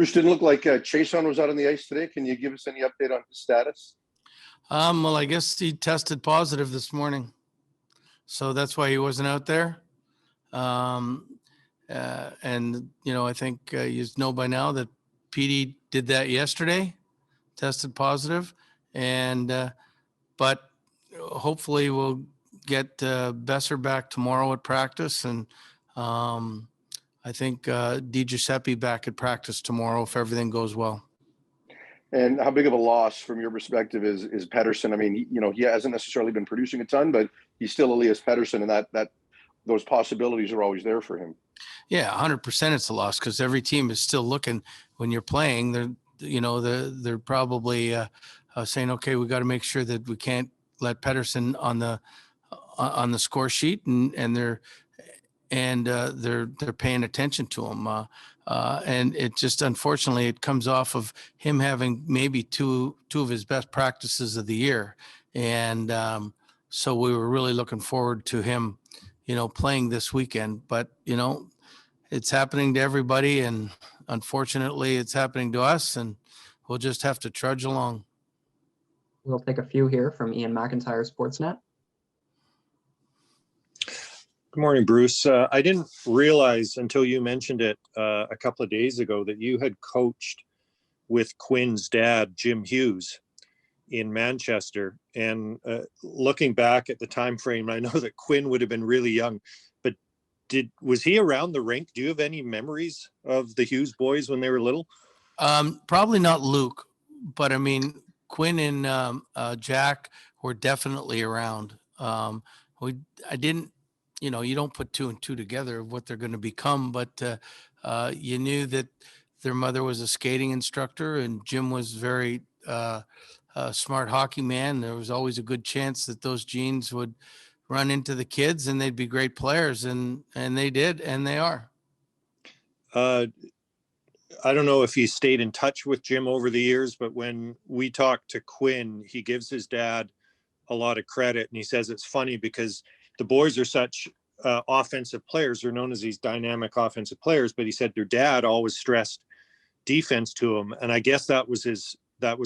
Bruce, didn't look like Chason was out on the ice today. Can you give us any update on his status? Well, I guess he tested positive this morning, so that's why he wasn't out there. And I think you know by now that PD did that yesterday, tested positive, and but hopefully we'll get Besser back tomorrow at practice, and I think Di Giuseppe back at practice tomorrow if everything goes well. And how big of a loss from your perspective is Pettersson? I mean, he hasn't necessarily been producing a ton, but he's still Elias Pettersson, and that those possibilities are always there for him. Yeah, 100% it's a loss because every team is still looking when you're playing. They're probably saying, okay, we got to make sure that we can't let Pettersson on the score sheet, and they're paying attention to him. And it just, unfortunately, it comes off of him having maybe two of his best practices of the year. And so we were really looking forward to him, playing this weekend. But, it's happening to everybody. And unfortunately, it's happening to us. And we'll just have to trudge along. We'll take a few here from Ian McIntyre, Sportsnet. Good morning, Bruce. I didn't realize until you mentioned it a couple of days ago that you had coached with Quinn's dad, Jim Hughes, in Manchester. And looking back at the time frame, I know that Quinn would have been really young, but was he around the rink? Do you have any memories of the Hughes boys when they were little? Probably not Luke, but I mean, Quinn and Jack were definitely around. I didn't. You don't put two and two together of what they're going to become, but you knew that their mother was a skating instructor and Jim was very smart hockey man. There was always a good chance that those genes would run into the kids and they'd be great players, and they did, and they are. I don't know if he stayed in touch with Jim over the years, but when we talked to Quinn, he gives his dad a lot of credit, and he says it's funny because the boys are such offensive players. They're known as these dynamic offensive players, but he said their dad always stressed defense to him. And I guess that was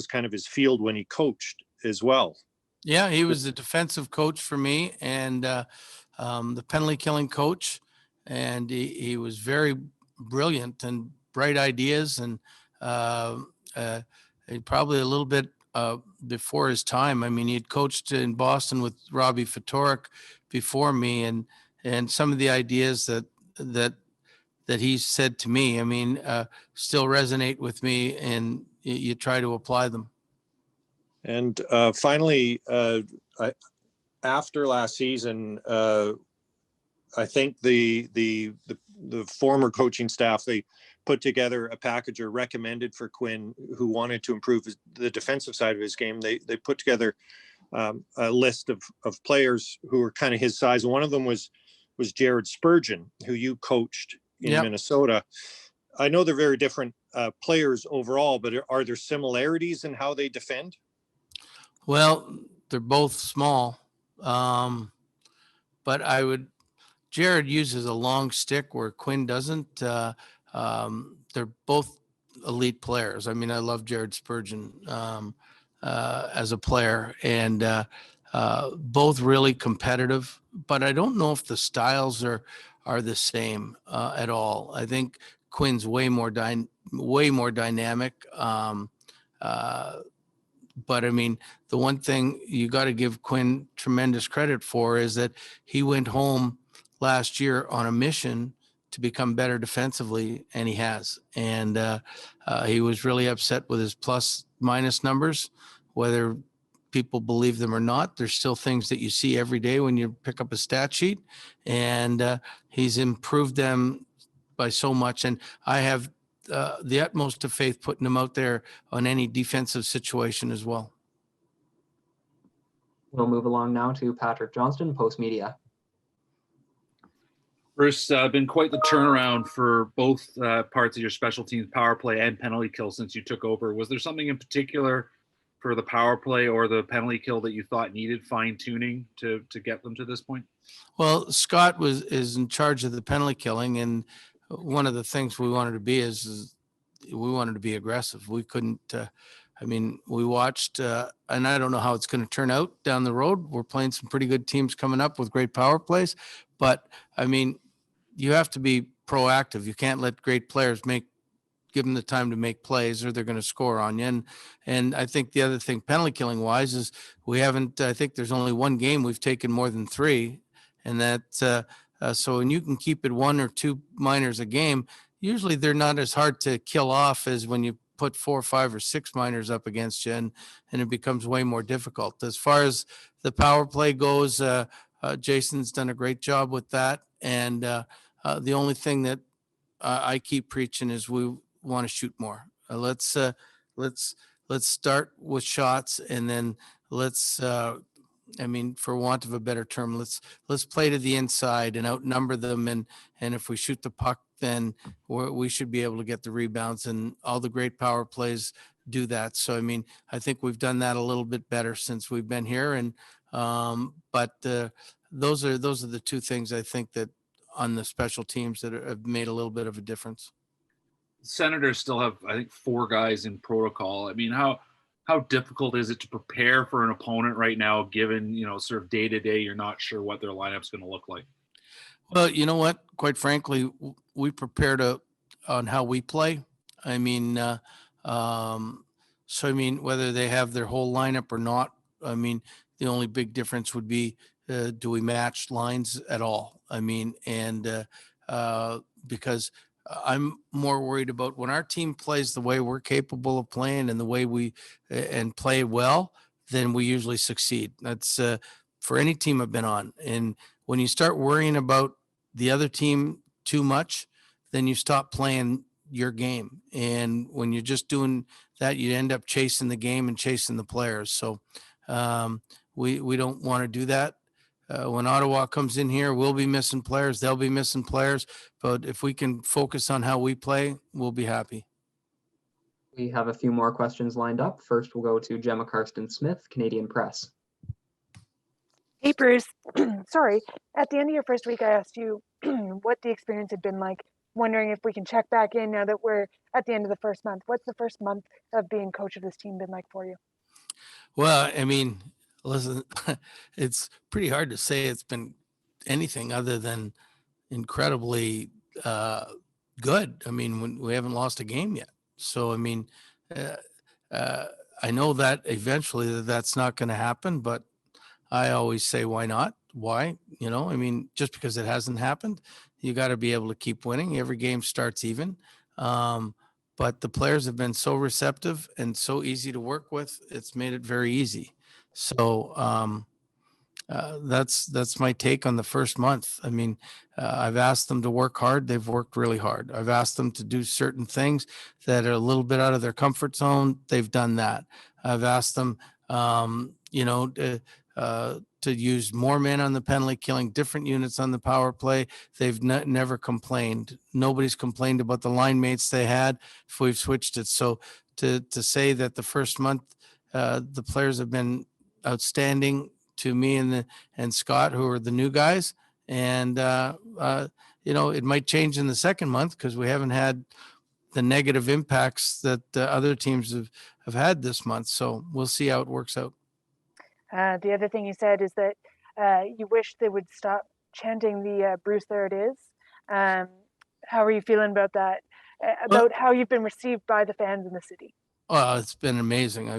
kind of his field when he coached as well. Yeah, he was the defensive coach for me and the penalty killing coach. And he was very brilliant and bright ideas, and probably a little bit before his time. I mean, he'd coached in Boston with Robbie Ftorek before me, and some of the ideas that he said to me, I mean, still resonate with me, and you try to apply them. And finally, after last season, I think the former coaching staff, they put together a package or recommended for Quinn, who wanted to improve the defensive side of his game. They put together a list of players who were kind of his size. And one of them was Jared Spurgeon, who you coached in Minnesota. I know they're very different players overall, but are there similarities in how they defend? Well, they're both small, but Jared uses a long stick where Quinn doesn't. They're both elite players. I mean, I love Jared Spurgeon as a player, and both really competitive, but I don't know if the styles are the same at all. I think Quinn's way more dynamic. But I mean, the one thing you got to give Quinn tremendous credit for is that he went home last year on a mission to become better defensively, and he has. And he was really upset with his plus minus numbers, whether people believe them or not. There's still things that you see every day when you pick up a stat sheet, and he's improved them by so much. And I have the utmost of faith putting him out there on any defensive situation as well. We'll move along now to Patrick Johnston, Post Media. Bruce, been quite the turnaround for both parts of your special teams, power play and penalty kill, since you took over. Was there something in particular for the power play or the penalty kill that you thought needed fine tuning to get them to this point? Well, Scott is in charge of the penalty killing, and one of the things we wanted to be is we wanted to be aggressive. We couldn't, I mean, we watched, and I don't know how it's going to turn out down the road. We're playing some pretty good teams coming up with great power plays, but I mean, you have to be proactive. You can't let great players give them the time to make plays or they're going to score on you. And I think the other thing penalty killing wise is we haven't, I think there's only one game we've taken more than 3. And that, so when you can keep it 1 or 2 minors a game, usually they're not as hard to kill off as when you put 4, 5, or 6 minors up against you, and it becomes way more difficult. As far as the power play goes, Jason's done a great job with that. And the only thing that I keep preaching is we want to shoot more. Let's start with shots, and then let's I mean, for want of a better term, let's play to the inside and outnumber them. And if we shoot the puck, then we should be able to get the rebounds, and all the great power plays do that. So, I mean, I think we've done that a little bit better since we've been here. And, but those are the 2 things I think that on the special teams that have made a little bit of a difference. Senators still have, I think, 4 guys in protocol. I mean, how difficult is it to prepare for an opponent right now, given, sort of day to day, you're not sure what their lineup's going to look like? Well, you know what? Quite frankly, we prepared on how we play. I mean, so I mean, whether they have their whole lineup or not, I mean, the only big difference would be, do we match lines at all? I mean, and because I'm more worried about when our team plays the way we're capable of playing and the way we and play well, then we usually succeed. That's for any team I've been on. And when you start worrying about the other team too much, then you stop playing your game. And when you're just doing that, you end up chasing the game and chasing the players. So we don't want to do that. When Ottawa comes in here, we'll be missing players. They'll be missing players. But if we can focus on how we play, we'll be happy. We have a few more questions lined up. First, we'll go to Gemma Karsten-Smith, Canadian Press. Hey, Bruce. Sorry. At the end of your first week, I asked you what the experience had been like. Wondering if we can check back in now that we're at the end of the first month. What's the first month of being coach of this team been like for you? Well, I mean, listen, it's pretty hard to say it's been anything other than incredibly good. I mean, we haven't lost a game yet. So, I mean, I know that eventually that's not going to happen, but I always say, why not? Why? I mean, just because it hasn't happened, you got to be able to keep winning. Every game starts even. But the players have been so receptive and so easy to work with. It's made it very easy. So that's my take on the first month. I mean, I've asked them to work hard. They've worked really hard. I've asked them to do certain things that are a little bit out of their comfort zone. They've done that. I've asked them, to use more men on the penalty killing, different units on the power play. They've never complained. Nobody's complained about the line mates they had if we've switched it. So to say that the first month, the players have been outstanding to me and Scott, who are the new guys. And, it might change in the second month because we haven't had the negative impacts that other teams have had this month. So we'll see how it works out. The other thing you said is that you wish they would stop chanting the Bruce, there it is. How are you feeling about that? About how you've been received by the fans in the city? Oh, it's been amazing.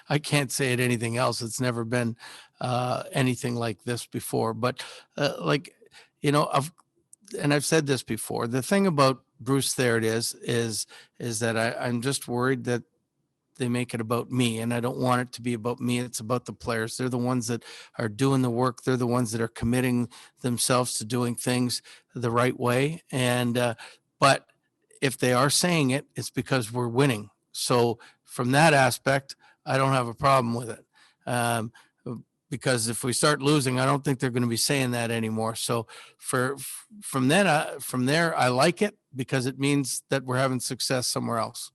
I can't say it anything else. It's never been anything like this before. But and I've said this before. The thing about Bruce, there it is that I'm just worried that they make it about me, and I don't want it to be about me. It's about the players. They're the ones that are doing the work. They're the ones that are committing themselves to doing things the right way. And but if they are saying it, it's because we're winning. So from that aspect, I don't have a problem with it. Because if we start losing, I don't think they're going to be saying that anymore. So from there, I like it because it means that we're having success somewhere else.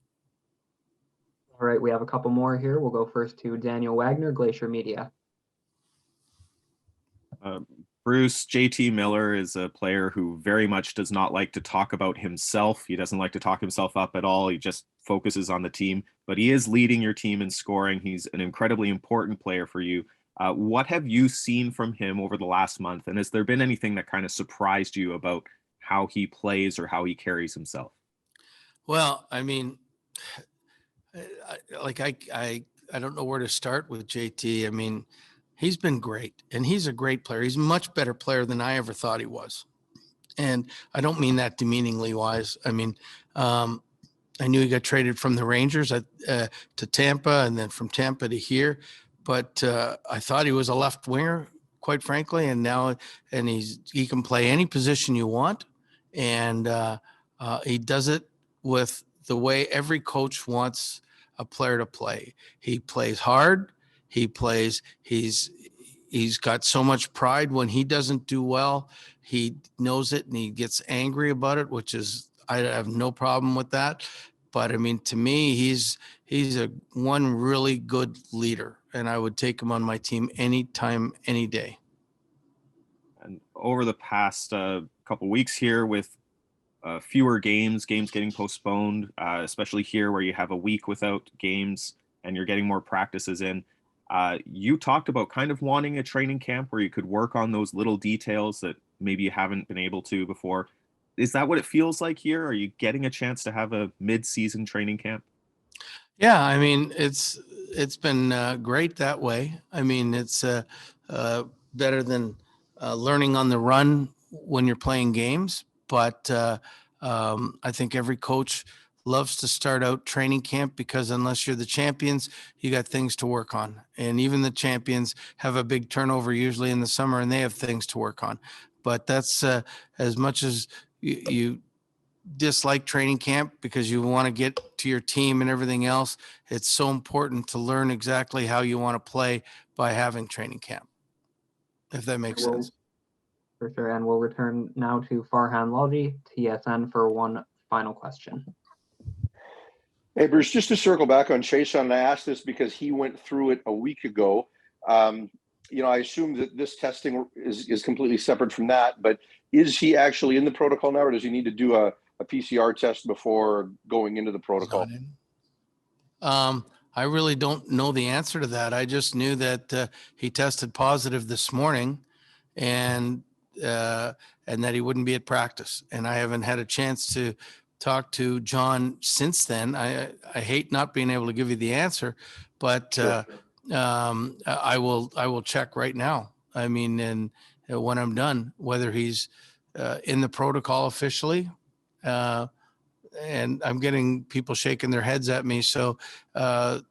All right, we have a couple more here. We'll go first to Daniel Wagner, Glacier Media. Bruce, JT Miller is a player who very much does not like to talk about himself. He doesn't like to talk himself up at all. He just focuses on the team, but he is leading your team in scoring. He's an incredibly important player for you. What have you seen from him over the last month? And has there been anything that kind of surprised you about how he plays or how he carries himself? Well, I mean, I don't know where to start with JT. I mean, he's been great, and he's a great player. He's a much better player than I ever thought he was. And I don't mean that demeaningly wise. I mean, I knew he got traded from the Rangers to Tampa, and then from Tampa to here. But I thought he was a left winger, quite frankly. And now, he can play any position you want, and he does it with the way every coach wants a player to play. He plays hard. He's got so much pride when he doesn't do well. He knows it and he gets angry about it, which is, I have no problem with that. But I mean, to me, he's a one really good leader, and I would take him on my team anytime, any day. And over the past couple weeks here, with fewer games getting postponed, especially here where you have a week without games and you're getting more practices in, you talked about kind of wanting a training camp where you could work on those little details that maybe you haven't been able to before. Is that what it feels like here? Are you getting a chance to have a mid-season training camp? Yeah, I mean, it's been great that way. I mean, it's better than learning on the run when you're playing games. But I think every coach loves to start out training camp, because unless you're the champions, you got things to work on. And even the champions have a big turnover usually in the summer, and they have things to work on. But that's as much as you dislike training camp because you want to get to your team and everything else, it's so important to learn exactly how you want to play by having training camp, if that makes sense. For sure. And we'll return now to Farhan Lalji, TSN, for one final question. Hey, Bruce, just to circle back on Chason, and I asked this because he went through it a week ago. I assume that this testing is completely separate from that, but is he actually in the protocol now, or does he need to do a PCR test before going into the protocol? I really don't know the answer to that. I just knew that he tested positive this morning, and that he wouldn't be at practice. And I haven't had a chance to talk to John since then. I hate not being able to give you the answer, but I will check right now. I mean, and when I'm done, whether he's in the protocol officially, and I'm getting people shaking their heads at me. So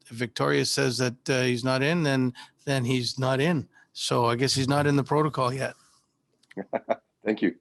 Victoria says that he's not in, then he's not in. So I guess he's not in the protocol yet. Thank you.